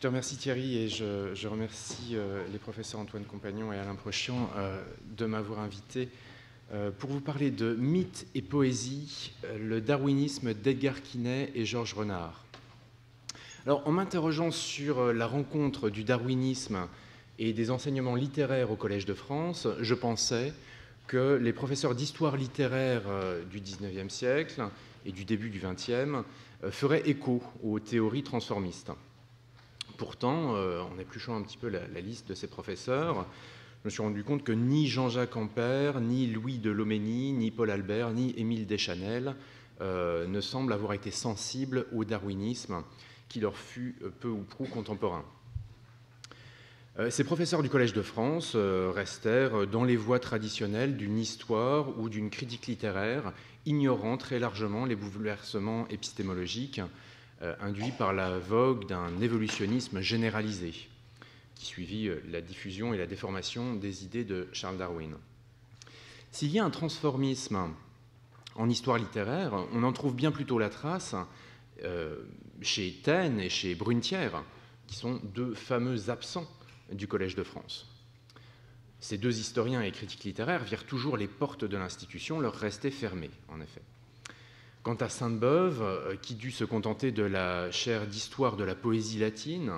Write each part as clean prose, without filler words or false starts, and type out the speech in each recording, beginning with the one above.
te remercie Thierry et je remercie les professeurs Antoine Compagnon et Alain Prochian de m'avoir invité pour vous parler de mythe et poésie, le darwinisme d'Edgar Quinet et Georges Renard. Alors, en m'interrogeant sur la rencontre du darwinisme et des enseignements littéraires au Collège de France, je pensais que les professeurs d'histoire littéraire du XIXe siècle et du début du XXe feraient écho aux théories transformistes. Pourtant, en épluchant un petit peu la liste de ces professeurs, je me suis rendu compte que ni Jean-Jacques Ampère, ni Louis de Loménie, ni Paul Albert, ni Émile Deschanel ne semblent avoir été sensibles au darwinisme qui leur fut peu ou prou contemporain. Ces professeurs du Collège de France restèrent dans les voies traditionnelles d'une histoire ou d'une critique littéraire, ignorant très largement les bouleversements épistémologiques induits par la vogue d'un évolutionnisme généralisé qui suivit la diffusion et la déformation des idées de Charles Darwin. S'il y a un transformisme en histoire littéraire, on en trouve bien plutôt la trace chez Taine et chez Brunetière, qui sont deux fameux absents du Collège de France. Ces deux historiens et critiques littéraires virent toujours les portes de l'institution leur rester fermées, en effet. Quant à Sainte-Beuve, qui dut se contenter de la chaire d'histoire de la poésie latine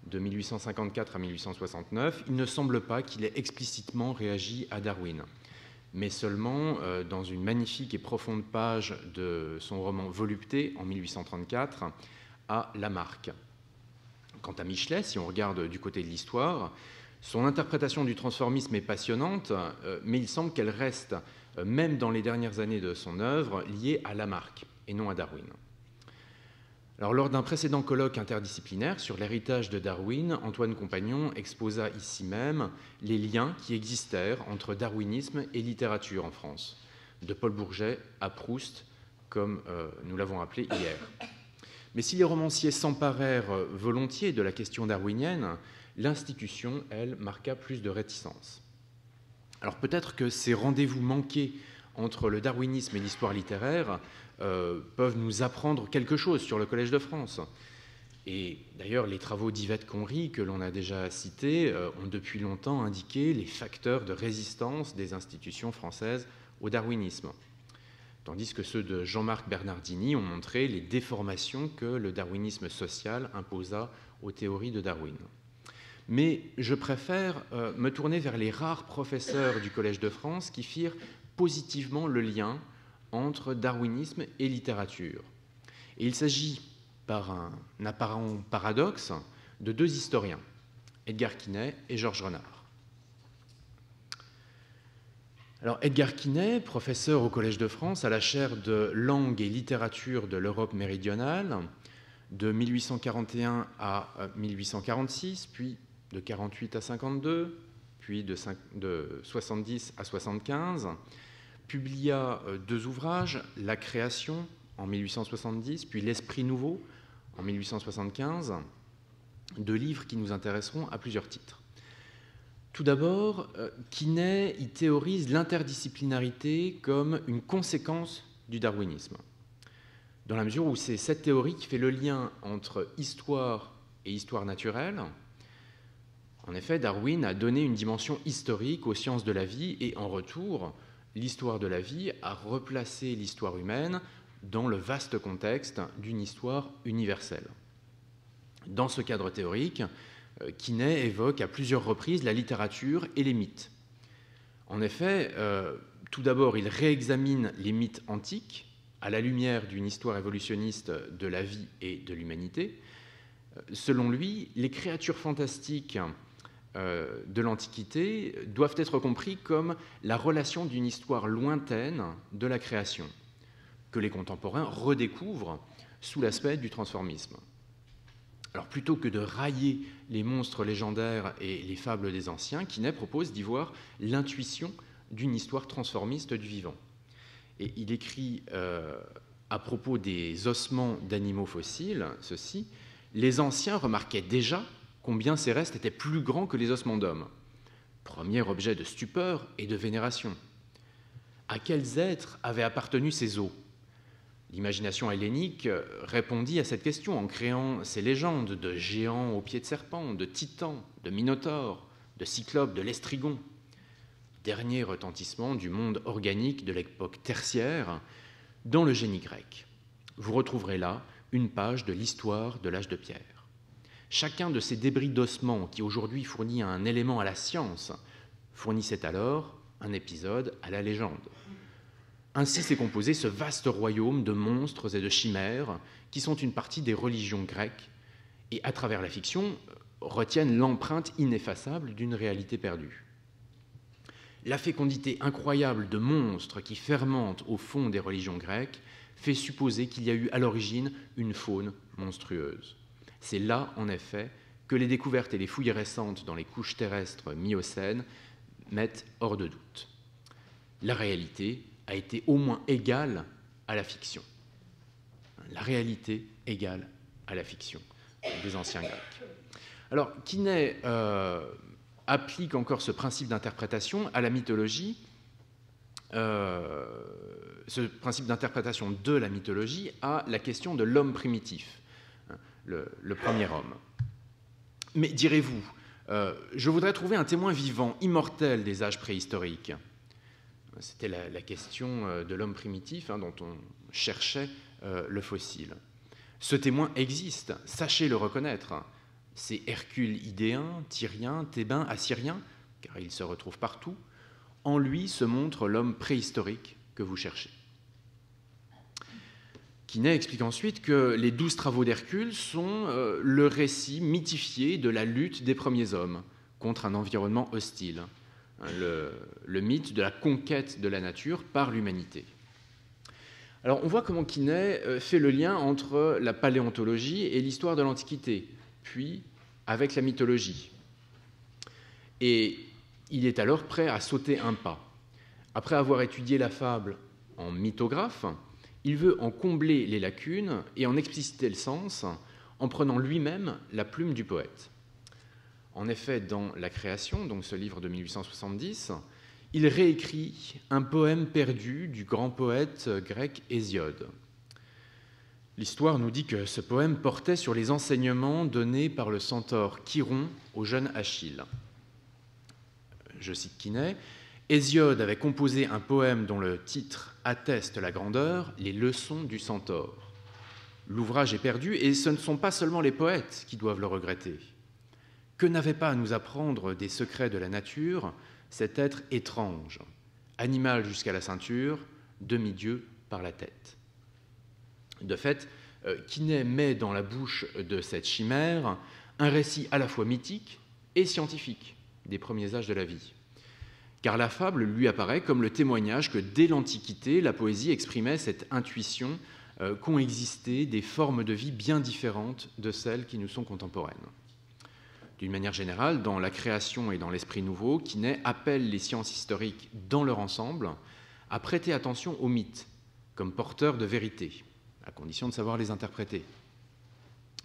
de 1854 à 1869, il ne semble pas qu'il ait explicitement réagi à Darwin, mais seulement dans une magnifique et profonde page de son roman Volupté en 1834 à Lamarck. Quant à Michelet, si on regarde du côté de l'histoire, son interprétation du transformisme est passionnante, mais il semble qu'elle reste, même dans les dernières années de son œuvre, liée à Lamarck et non à Darwin. Alors, lors d'un précédent colloque interdisciplinaire sur l'héritage de Darwin, Antoine Compagnon exposa ici même les liens qui existèrent entre darwinisme et littérature en France, de Paul Bourget à Proust, comme nous l'avons appelé hier. Mais si les romanciers s'emparèrent volontiers de la question darwinienne, l'institution, elle, marqua plus de réticence. Alors peut-être que ces rendez-vous manqués entre le darwinisme et l'histoire littéraire peuvent nous apprendre quelque chose sur le Collège de France. Et d'ailleurs, les travaux d'Yvette Conry, que l'on a déjà cités, ont depuis longtemps indiqué les facteurs de résistance des institutions françaises au darwinisme, tandis que ceux de Jean-Marc Bernardini ont montré les déformations que le darwinisme social imposa aux théories de Darwin. Mais je préfère me tourner vers les rares professeurs du Collège de France qui firent positivement le lien entre darwinisme et littérature. Et il s'agit, par un apparent paradoxe, de deux historiens, Edgar Quinet et Georges Renard. Alors, Edgar Quinet, professeur au Collège de France à la chaire de langue et littérature de l'Europe méridionale, de 1841 à 1846, puis de 48 à 52, puis de 70 à 75, publia deux ouvrages, La Création en 1870, puis L'Esprit nouveau en 1875, deux livres qui nous intéresseront à plusieurs titres. Tout d'abord, Quinet y théorise l'interdisciplinarité comme une conséquence du darwinisme, dans la mesure où c'est cette théorie qui fait le lien entre histoire et histoire naturelle. En effet, Darwin a donné une dimension historique aux sciences de la vie et en retour, l'histoire de la vie a replacé l'histoire humaine dans le vaste contexte d'une histoire universelle. Dans ce cadre théorique, Quinet évoque à plusieurs reprises la littérature et les mythes. En effet, tout d'abord, il réexamine les mythes antiques à la lumière d'une histoire évolutionniste de la vie et de l'humanité. Selon lui, les créatures fantastiques de l'Antiquité doivent être compris comme la relation d'une histoire lointaine de la création, que les contemporains redécouvrent sous l'aspect du transformisme. Alors plutôt que de railler les monstres légendaires et les fables des anciens, Quinet propose d'y voir l'intuition d'une histoire transformiste du vivant. Et il écrit à propos des ossements d'animaux fossiles, ceci: « Les anciens remarquaient déjà combien ces restes étaient plus grands que les ossements d'hommes. Premier objet de stupeur et de vénération. À quels êtres avaient appartenu ces os? L'imagination hellénique répondit à cette question en créant ces légendes de géants aux pieds de serpents, de titans, de minotaures, de cyclopes, de l'estrigon. Dernier retentissement du monde organique de l'époque tertiaire dans le génie grec. Vous retrouverez là une page de l'histoire de l'âge de pierre. Chacun de ces débris d'ossements qui aujourd'hui fournit un élément à la science fournissait alors un épisode à la légende. Ainsi s'est composé ce vaste royaume de monstres et de chimères qui sont une partie des religions grecques et, à travers la fiction, retiennent l'empreinte ineffaçable d'une réalité perdue. La fécondité incroyable de monstres qui fermentent au fond des religions grecques fait supposer qu'il y a eu à l'origine une faune monstrueuse. C'est là, en effet, que les découvertes et les fouilles récentes dans les couches terrestres miocènes mettent hors de doute. La réalité a été au moins égale à la fiction. La réalité égale à la fiction des anciens Grecs. Alors, Quinet applique encore ce principe d'interprétation à la mythologie, ce principe d'interprétation de la mythologie à la question de l'homme primitif, le premier homme. Mais direz-vous, je voudrais trouver un témoin vivant, immortel des âges préhistoriques. C'était la question de l'homme primitif dont on cherchait le fossile. Ce témoin existe, sachez le reconnaître. C'est Hercule idéen, tyrien, thébain, assyrien, car il se retrouve partout. En lui se montre l'homme préhistorique que vous cherchez. Quinet explique ensuite que les 12 travaux d'Hercule sont le récit mythifié de la lutte des premiers hommes contre un environnement hostile. Le mythe de la conquête de la nature par l'humanité. Alors on voit comment Quinet fait le lien entre la paléontologie et l'histoire de l'Antiquité, puis avec la mythologie. Et il est alors prêt à sauter un pas. Après avoir étudié la fable en mythographe, il veut en combler les lacunes et en expliciter le sens en prenant lui-même la plume du poète. En effet, dans La Création, donc ce livre de 1870, il réécrit un poème perdu du grand poète grec Hésiode. L'histoire nous dit que ce poème portait sur les enseignements donnés par le centaure Chiron au jeune Achille. Je cite Quinet, « Hésiode avait composé un poème dont le titre atteste la grandeur, les leçons du centaure. L'ouvrage est perdu et ce ne sont pas seulement les poètes qui doivent le regretter. Que n'avait pas à nous apprendre des secrets de la nature cet être étrange, animal jusqu'à la ceinture, demi-dieu par la tête ?» De fait, Quinet met dans la bouche de cette chimère un récit à la fois mythique et scientifique des premiers âges de la vie. Car la fable lui apparaît comme le témoignage que dès l'Antiquité, la poésie exprimait cette intuition qu'ont existé des formes de vie bien différentes de celles qui nous sont contemporaines. D'une manière générale, dans La Création et dans L'Esprit nouveau, Quinet appelle les sciences historiques dans leur ensemble à prêter attention aux mythes comme porteurs de vérité, à condition de savoir les interpréter.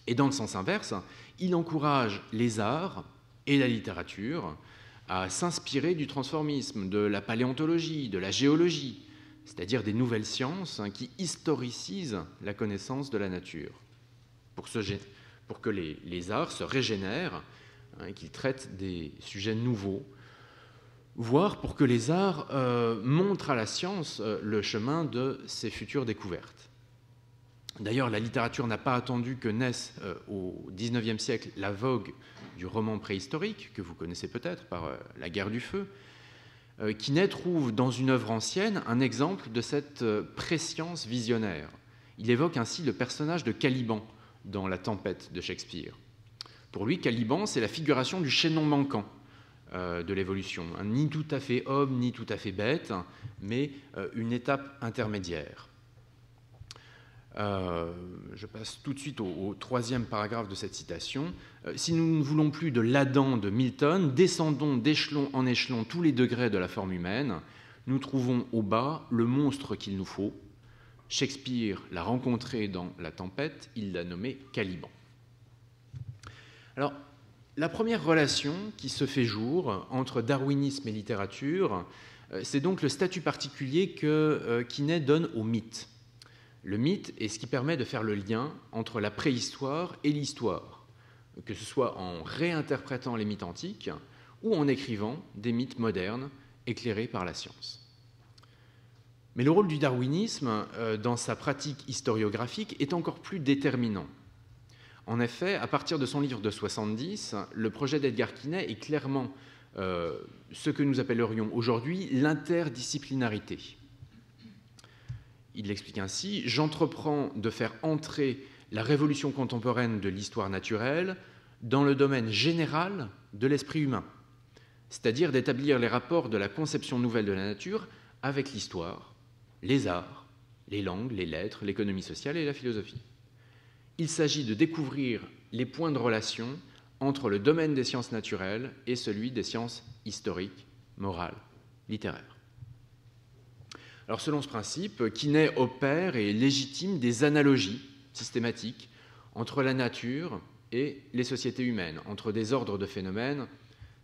Et dans le sens inverse, il encourage les arts et la littérature à s'inspirer du transformisme, de la paléontologie, de la géologie, c'est-à-dire des nouvelles sciences qui historicisent la connaissance de la nature, pour que les arts se régénèrent, qu'ils traitent des sujets nouveaux, voire pour que les arts montrent à la science le chemin de ses futures découvertes. D'ailleurs, la littérature n'a pas attendu que naisse au XIXe siècle la vogue du roman préhistorique, que vous connaissez peut-être par La Guerre du Feu. Quinet trouve dans une œuvre ancienne un exemple de cette prescience visionnaire. Il évoque ainsi le personnage de Caliban dans La Tempête de Shakespeare. Pour lui, Caliban, c'est la figuration du chaînon manquant de l'évolution, ni tout à fait homme, ni tout à fait bête, mais une étape intermédiaire. Je passe tout de suite au troisième paragraphe de cette citation. Si nous ne voulons plus de l'Adam de Milton, descendons d'échelon en échelon tous les degrés de la forme humaine. Nous trouvons au bas le monstre qu'il nous faut. Shakespeare l'a rencontré dans La Tempête, il l'a nommé Caliban. Alors, la première relation qui se fait jour entre darwinisme et littérature, c'est donc le statut particulier que Quinet donne au mythe. Le mythe est ce qui permet de faire le lien entre la préhistoire et l'histoire, que ce soit en réinterprétant les mythes antiques ou en écrivant des mythes modernes éclairés par la science. Mais le rôle du darwinisme dans sa pratique historiographique est encore plus déterminant. En effet, à partir de son livre de 70, le projet d'Edgar Quinet est clairement ce que nous appellerions aujourd'hui l'interdisciplinarité. Il l'explique ainsi: « J'entreprends de faire entrer la révolution contemporaine de l'histoire naturelle dans le domaine général de l'esprit humain, c'est-à-dire d'établir les rapports de la conception nouvelle de la nature avec l'histoire, les arts, les langues, les lettres, l'économie sociale et la philosophie. Il s'agit de découvrir les points de relation entre le domaine des sciences naturelles et celui des sciences historiques, morales, littéraires. » Alors, selon ce principe, Quinet opère et légitime des analogies systématiques entre la nature et les sociétés humaines, entre des ordres de phénomènes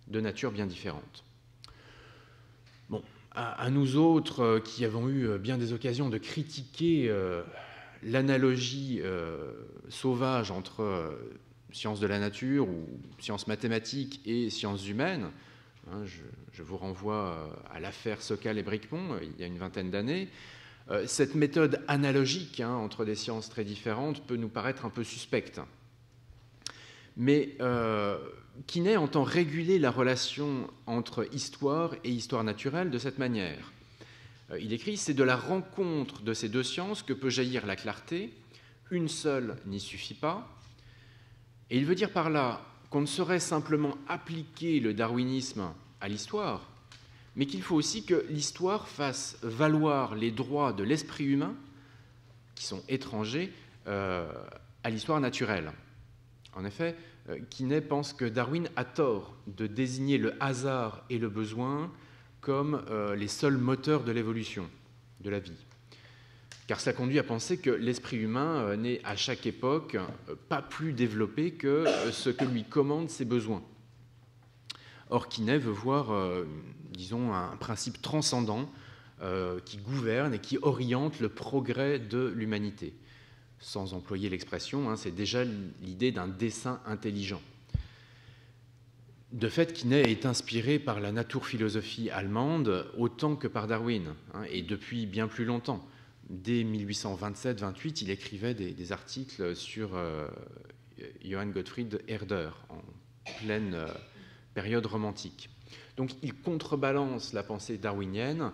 de nature bien différente. Bon, à nous autres qui avons eu bien des occasions de critiquer l'analogie sauvage entre sciences de la nature ou sciences mathématiques et sciences humaines, je vous renvoie à l'affaire Sokal et Bricmont, il y a une vingtaine d'années. Cette méthode analogique entre des sciences très différentes peut nous paraître un peu suspecte. Mais Quinet entend réguler la relation entre histoire et histoire naturelle de cette manière. Il écrit « C'est de la rencontre de ces deux sciences que peut jaillir la clarté. Une seule n'y suffit pas. » Et il veut dire par là qu'on ne saurait simplement appliquer le darwinisme à l'histoire, mais qu'il faut aussi que l'histoire fasse valoir les droits de l'esprit humain qui sont étrangers à l'histoire naturelle. En effet, Quinet pense que Darwin a tort de désigner le hasard et le besoin comme les seuls moteurs de l'évolution de la vie. Car ça conduit à penser que l'esprit humain n'est à chaque époque pas plus développé que ce que lui commandent ses besoins. Or, Quinet veut voir, disons, un principe transcendant qui gouverne et qui oriente le progrès de l'humanité. Sans employer l'expression, c'est déjà l'idée d'un dessein intelligent. De fait, Quinet est inspiré par la naturphilosophie allemande autant que par Darwin, et depuis bien plus longtemps. Dès 1827-28, il écrivait des articles sur Johann Gottfried Herder, en pleine période romantique. Donc il contrebalance la pensée darwinienne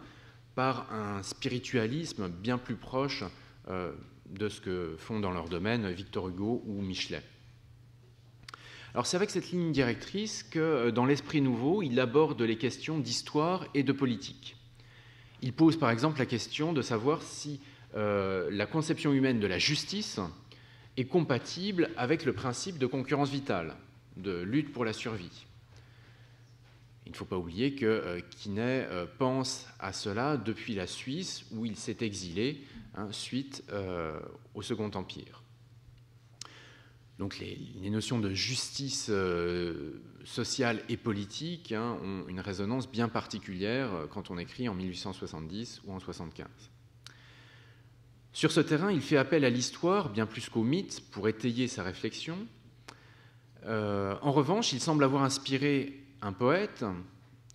par un spiritualisme bien plus proche de ce que font dans leur domaine Victor Hugo ou Michelet. Alors c'est avec cette ligne directrice que, dans l'Esprit nouveau, il aborde les questions d'histoire et de politique. Il pose par exemple la question de savoir si la conception humaine de la justice est compatible avec le principe de concurrence vitale, de lutte pour la survie. Il ne faut pas oublier que Quinet pense à cela depuis la Suisse, où il s'est exilé suite au Second Empire. Donc les notions de justice sociale et politique ont une résonance bien particulière quand on écrit en 1870 ou en 1875. Sur ce terrain, il fait appel à l'histoire bien plus qu'au mythe pour étayer sa réflexion. En revanche, il semble avoir inspiré un poète,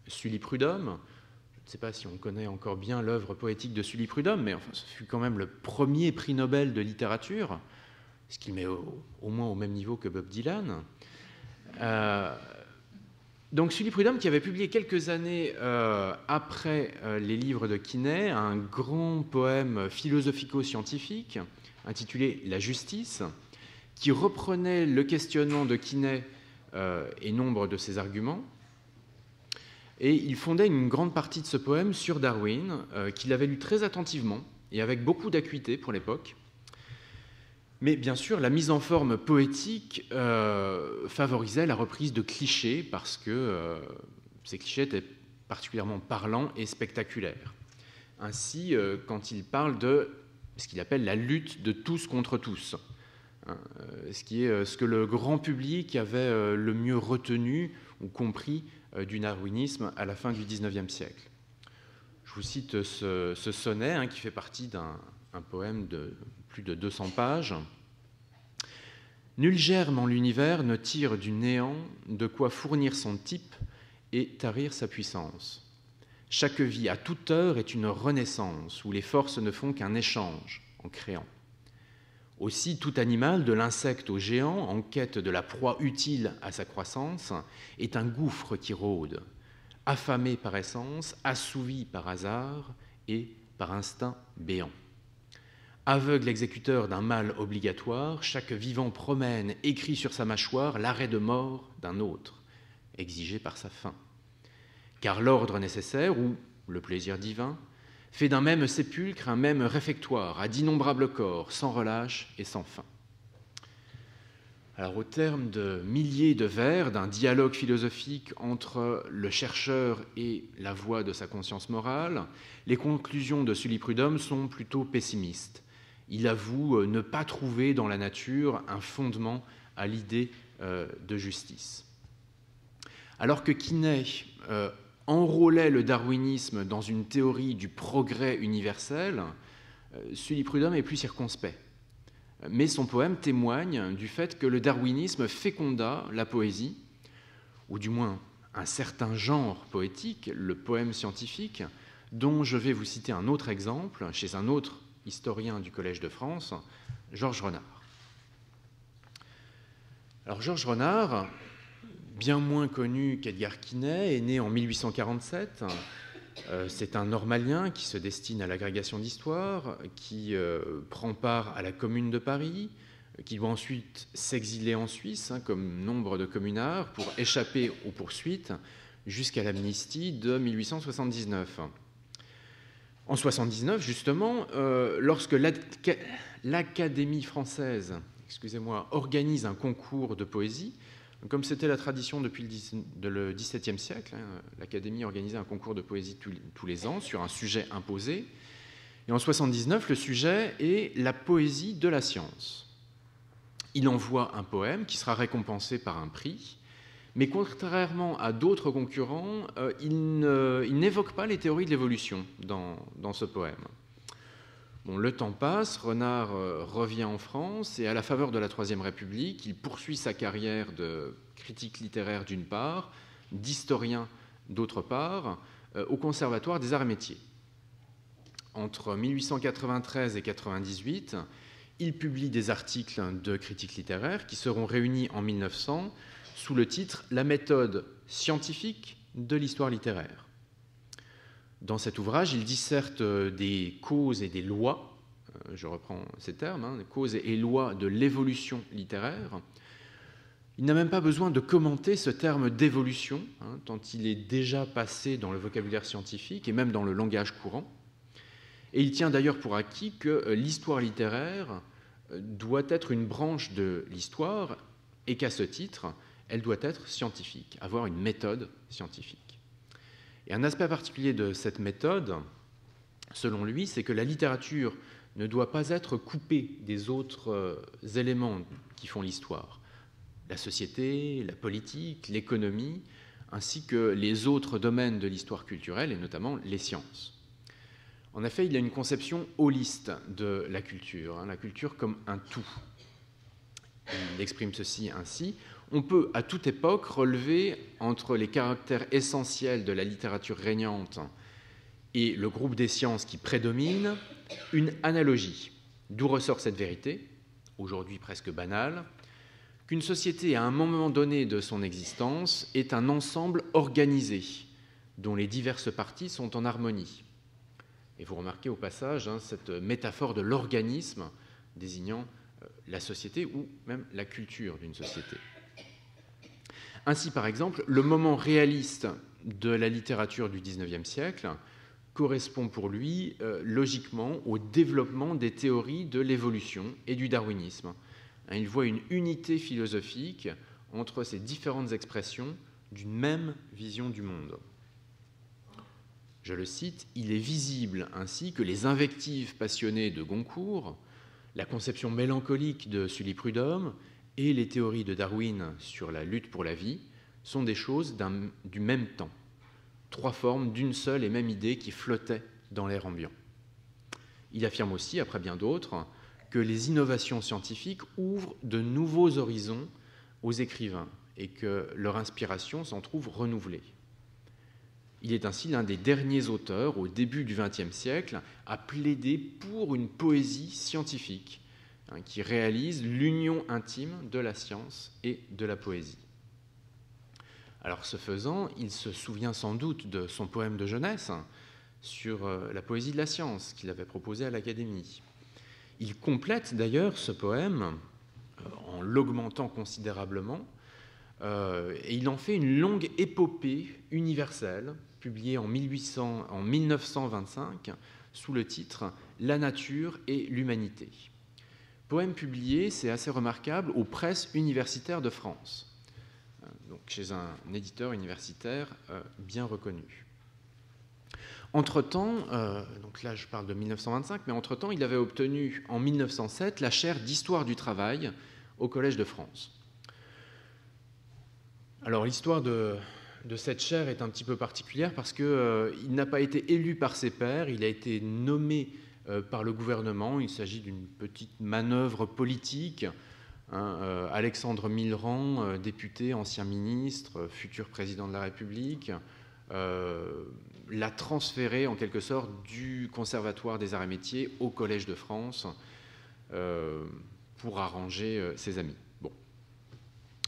Sully Prudhomme. Je ne sais pas si on connaît encore bien l'œuvre poétique de Sully Prudhomme, mais enfin, ce fut quand même le premier prix Nobel de littérature, ce qui le met au moins au même niveau que Bob Dylan. Donc Sully Prudhomme, qui avait publié quelques années après les livres de Quinet, un grand poème philosophico-scientifique intitulé « La justice », qui reprenait le questionnement de Quinet et nombre de ses arguments. Et il fondait une grande partie de ce poème sur Darwin, qu'il avait lu très attentivement et avec beaucoup d'acuité pour l'époque. Mais bien sûr, la mise en forme poétique favorisait la reprise de clichés parce que ces clichés étaient particulièrement parlants et spectaculaires. Ainsi, quand il parle de ce qu'il appelle la lutte de tous contre tous, ce qui est ce que le grand public avait le mieux retenu ou compris du darwinisme à la fin du XIXe siècle. Je vous cite ce sonnet qui fait partie d'un poème de plus de 200 pages. Nul germe en l'univers ne tire du néant de quoi fournir son type et tarir sa puissance. Chaque vie à toute heure est une renaissance où les forces ne font qu'un échange en créant. Aussi, tout animal, de l'insecte au géant, en quête de la proie utile à sa croissance, est un gouffre qui rôde, affamé par essence, assouvi par hasard et par instinct béant. Aveugle exécuteur d'un mal obligatoire, chaque vivant promène, écrit sur sa mâchoire, l'arrêt de mort d'un autre, exigé par sa faim. Car l'ordre nécessaire, ou le plaisir divin, fait d'un même sépulcre un même réfectoire, à d'innombrables corps, sans relâche et sans fin. Alors, au terme de milliers de vers, d'un dialogue philosophique entre le chercheur et la voix de sa conscience morale, les conclusions de Sully Prudhomme sont plutôt pessimistes. Il avoue ne pas trouver dans la nature un fondement à l'idée de justice. Alors que Quinet enrôlait le darwinisme dans une théorie du progrès universel, Sully Prudhomme est plus circonspect. Mais son poème témoigne du fait que le darwinisme féconda la poésie, ou du moins un certain genre poétique, le poème scientifique, dont je vais vous citer un autre exemple chez un autre historien du Collège de France, Georges Renard. Alors Georges Renard, bien moins connu qu'Edgar Quinet, est né en 1847. C'est un normalien qui se destine à l'agrégation d'histoire, qui prend part à la Commune de Paris, qui doit ensuite s'exiler en Suisse, comme nombre de communards, pour échapper aux poursuites jusqu'à l'amnistie de 1879. En 1979, justement, lorsque l'Académie française, organise un concours de poésie, comme c'était la tradition depuis le XVIIe siècle, l'Académie organisait un concours de poésie tous les ans sur un sujet imposé. Et en 1979, le sujet est la poésie de la science. Il envoie un poème qui sera récompensé par un prix, mais contrairement à d'autres concurrents, il n'évoque pas les théories de l'évolution dans ce poème. Bon, le temps passe, Renard revient en France et à la faveur de la Troisième République, il poursuit sa carrière de critique littéraire d'une part, d'historien d'autre part, au Conservatoire des Arts et Métiers. Entre 1893 et 1898, il publie des articles de critique littéraire qui seront réunis en 1900 sous le titre « La méthode scientifique de l'histoire littéraire ». Dans cet ouvrage, il disserte des causes et des lois, je reprends ces termes, des causes et lois de l'évolution littéraire. Il n'a même pas besoin de commenter ce terme d'évolution, tant il est déjà passé dans le vocabulaire scientifique et même dans le langage courant. Et il tient d'ailleurs pour acquis que l'histoire littéraire doit être une branche de l'histoire et qu'à ce titre, elle doit être scientifique, avoir une méthode scientifique. Et un aspect particulier de cette méthode, selon lui, c'est que la littérature ne doit pas être coupée des autres éléments qui font l'histoire. La société, la politique, l'économie, ainsi que les autres domaines de l'histoire culturelle, et notamment les sciences. En effet, il y a une conception holiste de la culture comme un tout. Il exprime ceci ainsi. On peut à toute époque relever entre les caractères essentiels de la littérature régnante et le groupe des sciences qui prédomine une analogie. D'où ressort cette vérité, aujourd'hui presque banale, qu'une société à un moment donné de son existence est un ensemble organisé dont les diverses parties sont en harmonie. Et vous remarquez au passage cette métaphore de l'organisme désignant la société ou même la culture d'une société. Ainsi, par exemple, le moment réaliste de la littérature du XIXe siècle correspond pour lui logiquement au développement des théories de l'évolution et du darwinisme. Il voit une unité philosophique entre ces différentes expressions d'une même vision du monde. Je le cite, « Il est visible ainsi que les invectives passionnées de Goncourt, la conception mélancolique de Sully Prudhomme et les théories de Darwin sur la lutte pour la vie sont des choses du même temps, trois formes d'une seule et même idée qui flottaient dans l'air ambiant. » Il affirme aussi, après bien d'autres, que les innovations scientifiques ouvrent de nouveaux horizons aux écrivains et que leur inspiration s'en trouve renouvelée. Il est ainsi l'un des derniers auteurs, au début du XXe siècle, à plaider pour une poésie scientifique qui réalise l'union intime de la science et de la poésie. Alors, ce faisant, il se souvient sans doute de son poème de jeunesse sur la poésie de la science qu'il avait proposé à l'Académie. Il complète d'ailleurs ce poème en l'augmentant considérablement et il en fait une longue épopée universelle publiée en 1925 sous le titre « La nature et l'humanité ». Poème publié, c'est assez remarquable, aux presses universitaires de France, donc chez un éditeur universitaire bien reconnu. Entre-temps, donc là je parle de 1925, mais entre-temps il avait obtenu en 1907 la chaire d'histoire du travail au Collège de France. Alors l'histoire de cette chaire est un petit peu particulière parce qu'il n'a pas été élu par ses pairs, il a été nommé par le gouvernement. Il s'agit d'une petite manœuvre politique. Alexandre Millerand, député, ancien ministre, futur président de la République, l'a transféré en quelque sorte du Conservatoire des arts et métiers au Collège de France pour arranger ses amis. Bon.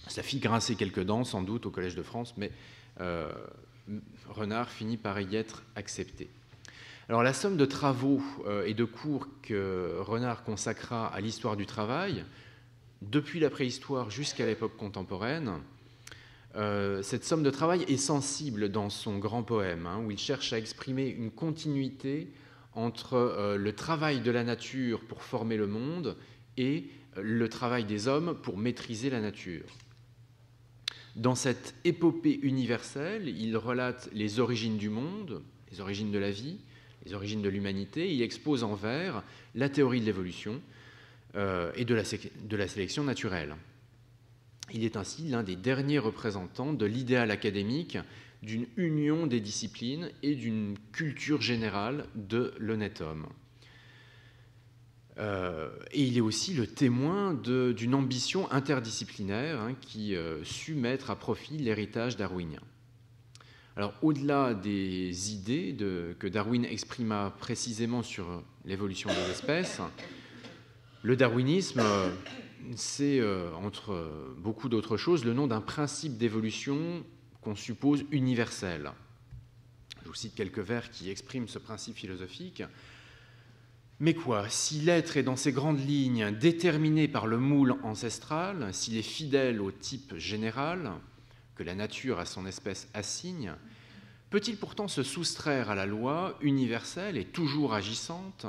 Ça fit grincer quelques dents sans doute au Collège de France, mais Renard finit par y être accepté. Alors la somme de travaux et de cours que Renard consacra à l'histoire du travail, depuis la préhistoire jusqu'à l'époque contemporaine, cette somme de travail est sensible dans son grand poème, où il cherche à exprimer une continuité entre le travail de la nature pour former le monde et le travail des hommes pour maîtriser la nature. Dans cette épopée universelle, il relate les origines du monde, les origines de la vie, les origines de l'humanité. Il expose en vers la théorie de l'évolution et de la sélection naturelle. Il est ainsi l'un des derniers représentants de l'idéal académique d'une union des disciplines et d'une culture générale de l'honnête homme. Et il est aussi le témoin d'une ambition interdisciplinaire qui sut mettre à profit l'héritage darwinien. Alors, au-delà des idées que Darwin exprima précisément sur l'évolution des espèces, le darwinisme, c'est, entre beaucoup d'autres choses, le nom d'un principe d'évolution qu'on suppose universel. Je vous cite quelques vers qui expriment ce principe philosophique. Mais quoi, si l'être est dans ses grandes lignes déterminé par le moule ancestral, s'il est fidèle au type général que la nature à son espèce assigne, peut-il pourtant se soustraire à la loi universelle et toujours agissante,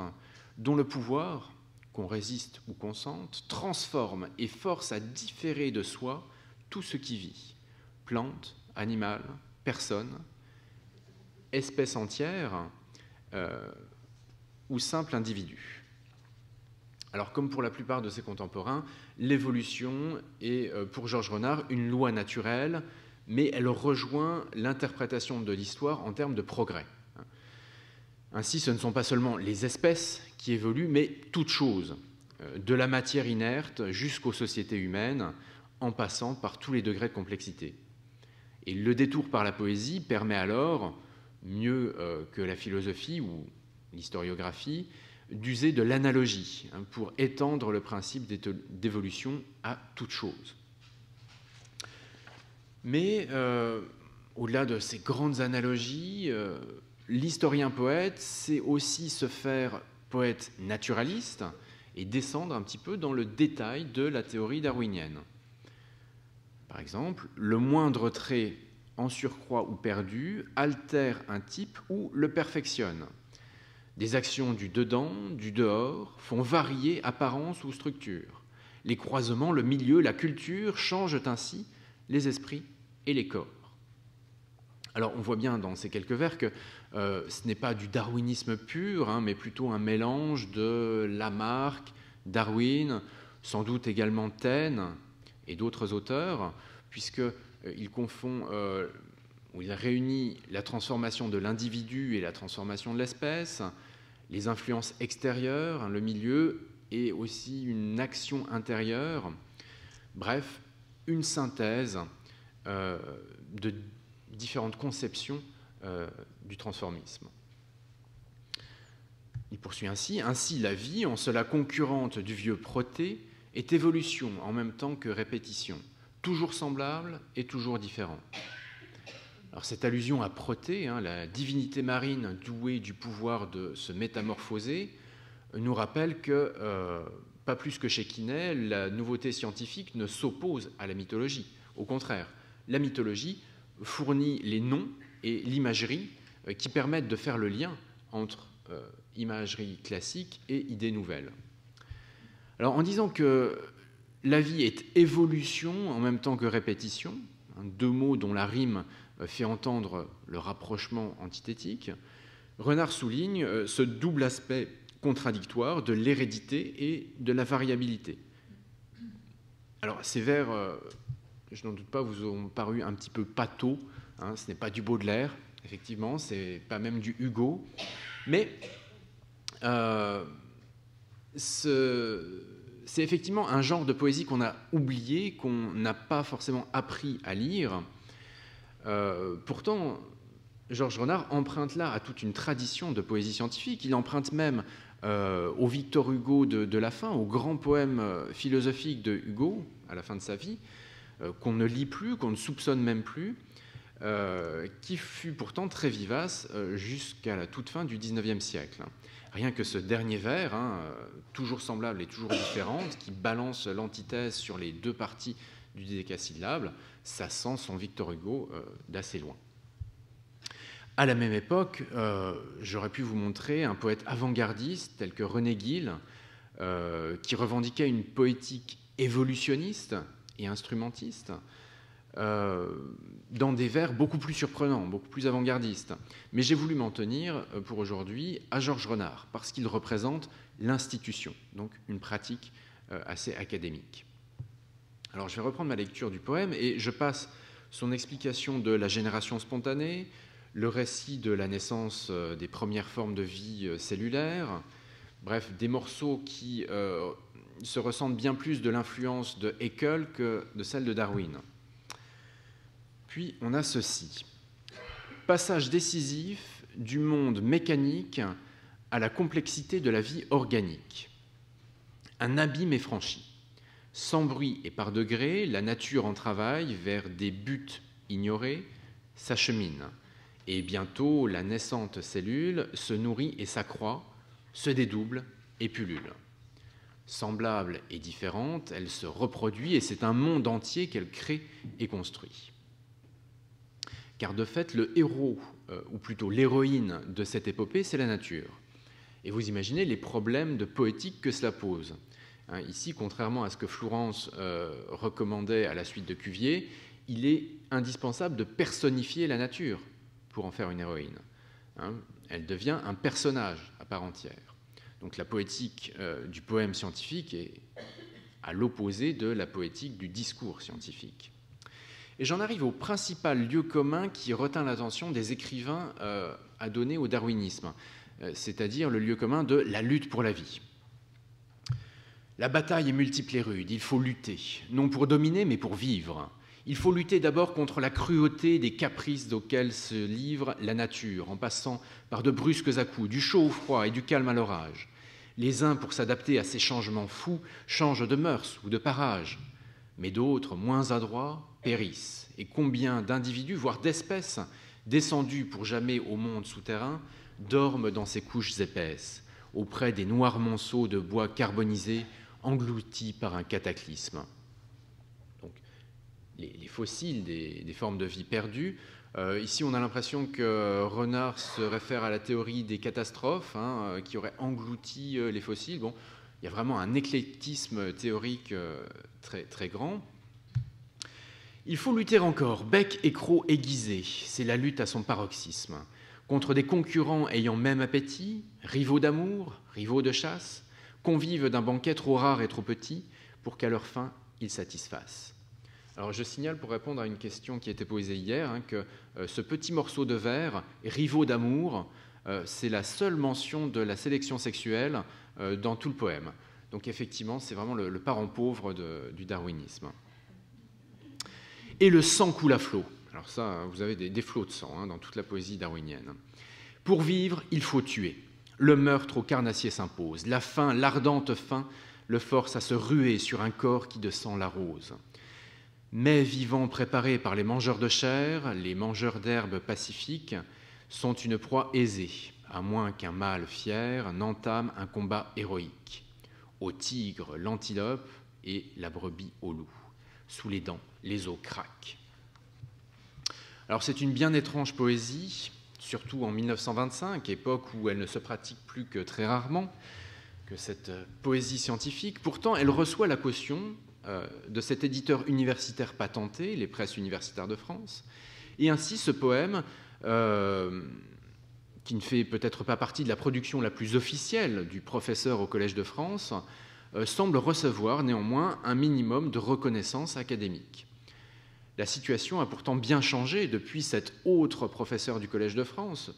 dont le pouvoir, qu'on résiste ou qu'on sente, transforme et force à différer de soi tout ce qui vit, plantes, animal, personne, espèce entière ou simple individu. Alors, comme pour la plupart de ses contemporains, l'évolution est, pour Georges Renard, une loi naturelle, mais elle rejoint l'interprétation de l'histoire en termes de progrès. Ainsi, ce ne sont pas seulement les espèces qui évoluent, mais toutes choses, de la matière inerte jusqu'aux sociétés humaines, en passant par tous les degrés de complexité. Et le détour par la poésie permet alors, mieux que la philosophie ou l'historiographie, d'user de l'analogie pour étendre le principe d'évolution à toute chose. Mais au-delà de ces grandes analogies, l'historien-poète sait aussi se faire poète naturaliste et descendre un petit peu dans le détail de la théorie darwinienne. Par exemple, le moindre trait en surcroît ou perdu altère un type ou le perfectionne. Des actions du dedans, du dehors font varier apparence ou structure. Les croisements, le milieu, la culture changent ainsi les esprits et les corps. Alors on voit bien dans ces quelques vers que ce n'est pas du darwinisme pur, mais plutôt un mélange de Lamarck, Darwin, sans doute également Taine et d'autres auteurs, puisqu'il confond où il réunit la transformation de l'individu et la transformation de l'espèce, les influences extérieures, le milieu, et aussi une action intérieure, bref, une synthèse de différentes conceptions du transformisme. Il poursuit ainsi la vie, en cela concurrente du vieux Proté, est évolution en même temps que répétition, toujours semblable et toujours différent. Alors cette allusion à Proté, la divinité marine douée du pouvoir de se métamorphoser, nous rappelle que, pas plus que chez Quinet, la nouveauté scientifique ne s'oppose à la mythologie. Au contraire, la mythologie fournit les noms et l'imagerie qui permettent de faire le lien entre imagerie classique et idées nouvelles. Alors, en disant que la vie est évolution en même temps que répétition, deux mots dont la rime fait entendre le rapprochement antithétique, Renard souligne ce double aspect contradictoire de l'hérédité et de la variabilité. Alors, ces vers, je n'en doute pas, vous ont paru un petit peu pâteaux, ce n'est pas du Baudelaire, effectivement, c'est pas même du Hugo, mais c'est effectivement un genre de poésie qu'on a oublié, qu'on n'a pas forcément appris à lire. Pourtant, Georges Renard emprunte là à toute une tradition de poésie scientifique. Il emprunte même au Victor Hugo de la fin, au grand poème philosophique de Hugo, à la fin de sa vie, qu'on ne lit plus, qu'on ne soupçonne même plus, qui fut pourtant très vivace jusqu'à la toute fin du XIXe siècle. Rien que ce dernier vers, toujours semblable et toujours différente, qui balance l'antithèse sur les deux parties du décasyllabe, ça sent son Victor Hugo d'assez loin. À la même époque, j'aurais pu vous montrer un poète avant-gardiste tel que René Guil, qui revendiquait une poétique évolutionniste et instrumentiste, dans des vers beaucoup plus surprenants, beaucoup plus avant-gardistes. Mais j'ai voulu m'en tenir pour aujourd'hui à Georges Renard, parce qu'il représente l'institution, donc une pratique assez académique. Alors je vais reprendre ma lecture du poème et je passe son explication de la génération spontanée, le récit de la naissance des premières formes de vie cellulaire, bref, des morceaux qui se ressentent bien plus de l'influence de Haeckel que de celle de Darwin. Puis on a ceci. Passage décisif du monde mécanique à la complexité de la vie organique. Un abîme est franchi. Sans bruit et par degrés, la nature en travail vers des buts ignorés s'achemine. Et bientôt, la naissante cellule se nourrit et s'accroît, se dédouble et pullule. Semblable et différente, elle se reproduit et c'est un monde entier qu'elle crée et construit. Car de fait, le héros, ou plutôt l'héroïne de cette épopée, c'est la nature. Et vous imaginez les problèmes de poétique que cela pose. Ici, contrairement à ce que Flourens recommandait à la suite de Cuvier, il est indispensable de personnifier la nature pour en faire une héroïne. Elle devient un personnage à part entière. Donc la poétique du poème scientifique est à l'opposé de la poétique du discours scientifique. Et j'en arrive au principal lieu commun qui retint l'attention des écrivains à donner au darwinisme, c'est-à-dire le lieu commun de la lutte pour la vie. La bataille est multiple et rude, il faut lutter, non pour dominer, mais pour vivre. Il faut lutter d'abord contre la cruauté des caprices auxquels se livre la nature, en passant par de brusques à-coups, du chaud au froid et du calme à l'orage. Les uns, pour s'adapter à ces changements fous, changent de mœurs ou de parage, mais d'autres, moins adroits, périssent. Et combien d'individus, voire d'espèces, descendus pour jamais au monde souterrain, dorment dans ces couches épaisses, auprès des noirs monceaux de bois carbonisés, engloutis par un cataclysme. Donc, les fossiles des formes de vie perdues. Ici, on a l'impression que Renard se réfère à la théorie des catastrophes, qui aurait englouti les fossiles. Bon, il y a vraiment un éclectisme théorique très, très grand. Il faut lutter encore, bec et croc aiguisés, c'est la lutte à son paroxysme, contre des concurrents ayant même appétit, rivaux d'amour, rivaux de chasse, convives d'un banquet trop rare et trop petit pour qu'à leur fin, ils satisfassent. Alors je signale pour répondre à une question qui a été posée hier que ce petit morceau de vers, rivaux d'amour, c'est la seule mention de la sélection sexuelle dans tout le poème. Donc effectivement, c'est vraiment le parent pauvre du darwinisme. Et le sang coule à flot. Alors ça, vous avez des flots de sang dans toute la poésie darwinienne. Pour vivre, il faut tuer. Le meurtre au carnassier s'impose. La faim, l'ardente faim, le force à se ruer sur un corps qui de sang l'arrose. Mais vivants préparés par les mangeurs de chair, les mangeurs d'herbes pacifiques, sont une proie aisée, à moins qu'un mâle fier n'entame un combat héroïque. Au tigre, l'antilope et la brebis au loup. Sous les dents, les os craquent. Alors c'est une bien étrange poésie, surtout en 1925, époque où elle ne se pratique plus que très rarement, que cette poésie scientifique. Pourtant, elle reçoit la caution de cet éditeur universitaire patenté, les Presses universitaires de France. Et ainsi, ce poème, qui ne fait peut-être pas partie de la production la plus officielle du professeur au Collège de France, semble recevoir néanmoins un minimum de reconnaissance académique. La situation a pourtant bien changé depuis cet autre professeur du Collège de France,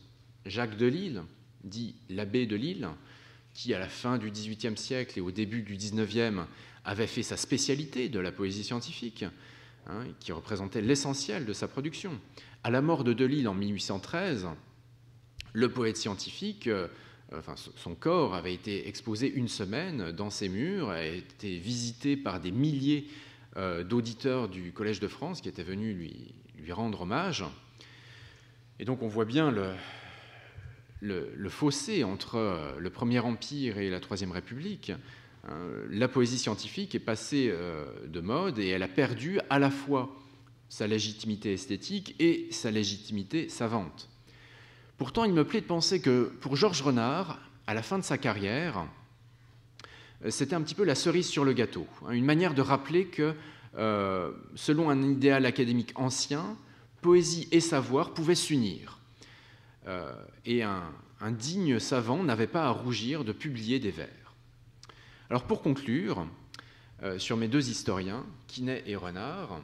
Jacques Delisle, dit l'abbé Delisle, qui, à la fin du XVIIIe siècle et au début du XIXe, avait fait sa spécialité de la poésie scientifique, qui représentait l'essentiel de sa production. À la mort de Delisle en 1813, le poète scientifique, son corps avait été exposé une semaine dans ses murs, a été visité par des milliers d'auditeurs du Collège de France qui étaient venus lui rendre hommage. Et donc on voit bien le fossé entre le Premier Empire et la Troisième République. La poésie scientifique est passée de mode et elle a perdu à la fois sa légitimité esthétique et sa légitimité savante. Pourtant, il me plaît de penser que pour Georges Renard, à la fin de sa carrière, c'était un petit peu la cerise sur le gâteau, une manière de rappeler que, selon un idéal académique ancien, poésie et savoir pouvaient s'unir. Et un digne savant n'avait pas à rougir de publier des vers. Alors pour conclure, sur mes deux historiens, Quinet et Renard,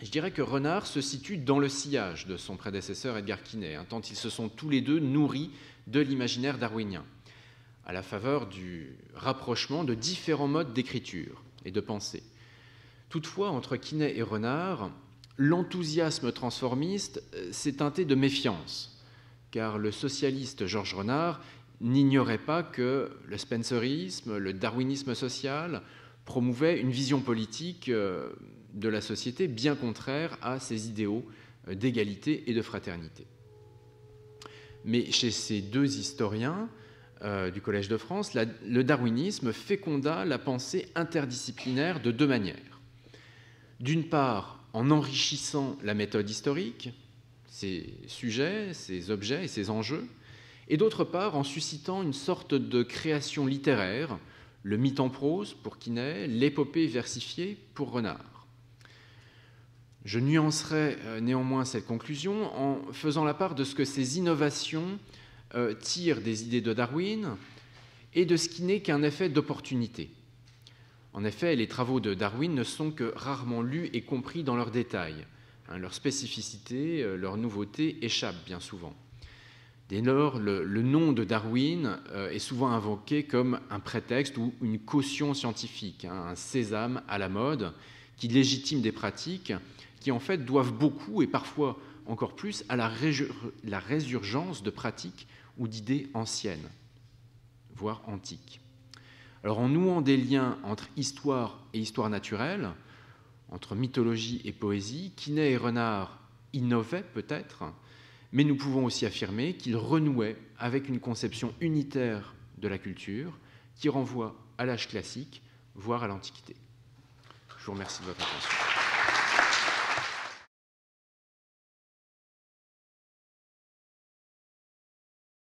je dirais que Renard se situe dans le sillage de son prédécesseur Edgar Quinet, tant ils se sont tous les deux nourris de l'imaginaire darwinien, à la faveur du rapprochement de différents modes d'écriture et de pensée. Toutefois, entre Quinet et Renard, l'enthousiasme transformiste s'est teinté de méfiance, car le socialiste Georges Renard n'ignorait pas que le spencerisme, le darwinisme social, promouvait une vision politique de la société bien contraire à ses idéaux d'égalité et de fraternité. Mais chez ces deux historiens du Collège de France, le darwinisme féconda la pensée interdisciplinaire de deux manières. D'une part, en enrichissant la méthode historique, ses sujets, ses objets et ses enjeux, et d'autre part, en suscitant une sorte de création littéraire, le mythe en prose pour Quinet, l'épopée versifiée pour Renard. Je nuancerai néanmoins cette conclusion en faisant la part de ce que ces innovations tirent des idées de Darwin et de ce qui n'est qu'un effet d'opportunité. En effet, les travaux de Darwin ne sont que rarement lus et compris dans leurs détails. Leur spécificité, leur nouveauté échappent bien souvent. Dès lors, le nom de Darwin est souvent invoqué comme un prétexte ou une caution scientifique, un sésame à la mode qui légitime des pratiques qui en fait doivent beaucoup et parfois encore plus à la résurgence de pratiques ou d'idées anciennes, voire antiques. Alors en nouant des liens entre histoire et histoire naturelle, entre mythologie et poésie, Quinet et Renard innovaient peut-être, mais nous pouvons aussi affirmer qu'ils renouaient avec une conception unitaire de la culture qui renvoie à l'âge classique, voire à l'Antiquité. Je vous remercie de votre attention.